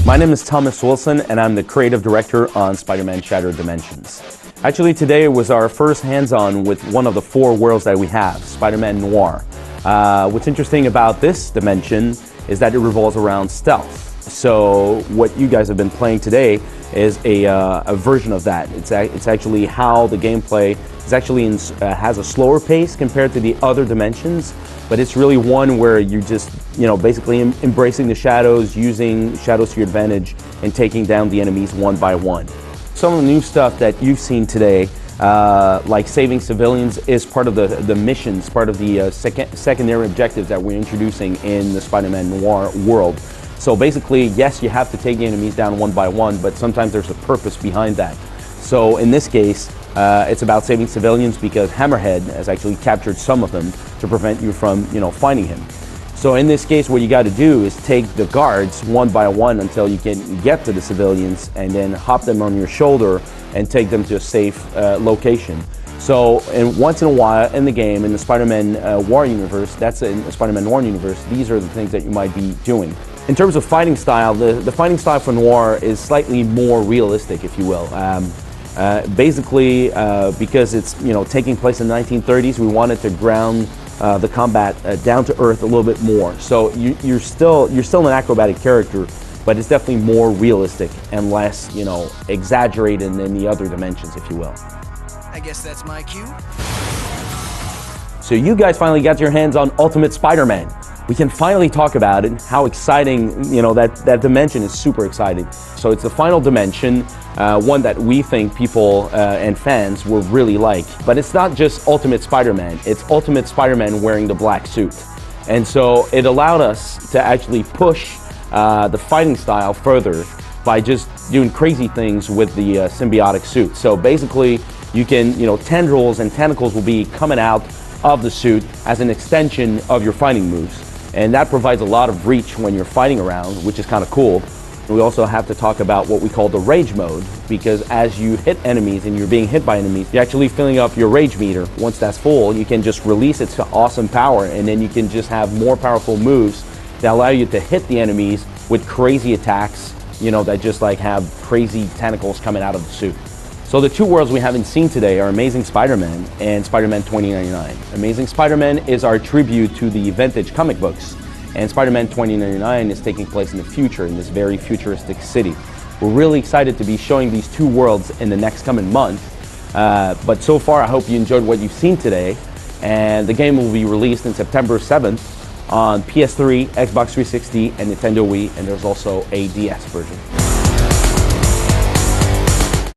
My name is Thomas Wilson, and I'm the creative director on Spider-Man Shattered Dimensions. Actually, today was our first hands-on with one of the 4 worlds that we have, Spider-Man Noir. What's interesting about this dimension is that it revolves around stealth. So what you guys have been playing today is a version of that. It's actually how the gameplay is actually has a slower pace compared to the other dimensions, but it's really one where you're just, basically embracing the shadows, using shadows to your advantage, and taking down the enemies one by one. Some of the new stuff that you've seen today, like saving civilians, is part of the missions, part of the secondary objectives that we're introducing in the Spider-Man Noir world. So basically, yes, you have to take the enemies down one by one, but sometimes there's a purpose behind that. So in this case, it's about saving civilians because Hammerhead has actually captured some of them to prevent you from, finding him. So in this case, what you got to do is take the guards one by one until you can get to the civilians, and then hop them on your shoulder and take them to a safe location. So, once in a while in the game, in the Spider-Man War universe, that's in the Spider-Man Noir universe, these are the things that you might be doing. In terms of fighting style, the fighting style for Noir is slightly more realistic, if you will. Basically, because it's taking place in the 1930s, we wanted to ground the combat down to earth a little bit more. So you're still an acrobatic character, but it's definitely more realistic and less exaggerated than the other dimensions, if you will. I guess that's my cue. So you guys finally got your hands on Ultimate Spider-Man. We can finally talk about it, how exciting, that dimension is super exciting. So it's the final dimension, one that we think people and fans will really like. But it's not just Ultimate Spider-Man, it's Ultimate Spider-Man wearing the black suit. And so it allowed us to actually push the fighting style further by just doing crazy things with the symbiotic suit. So basically, you can, tendrils and tentacles will be coming out of the suit as an extension of your fighting moves. And that provides a lot of reach when you're fighting around, which is kind of cool. We also have to talk about what we call the rage mode, because as you hit enemies and you're being hit by enemies, you're actually filling up your rage meter. Once that's full, you can just release its awesome power, and then you can just have more powerful moves that allow you to hit the enemies with crazy attacks, that just have crazy tentacles coming out of the suit. So the 2 worlds we haven't seen today are Amazing Spider-Man and Spider-Man 2099. Amazing Spider-Man is our tribute to the vintage comic books, and Spider-Man 2099 is taking place in the future, in this very futuristic city. We're really excited to be showing these 2 worlds in the next coming month, but so far I hope you enjoyed what you've seen today, and the game will be released in September 7th on PS3, Xbox 360, and Nintendo Wii, and there's also a DS version.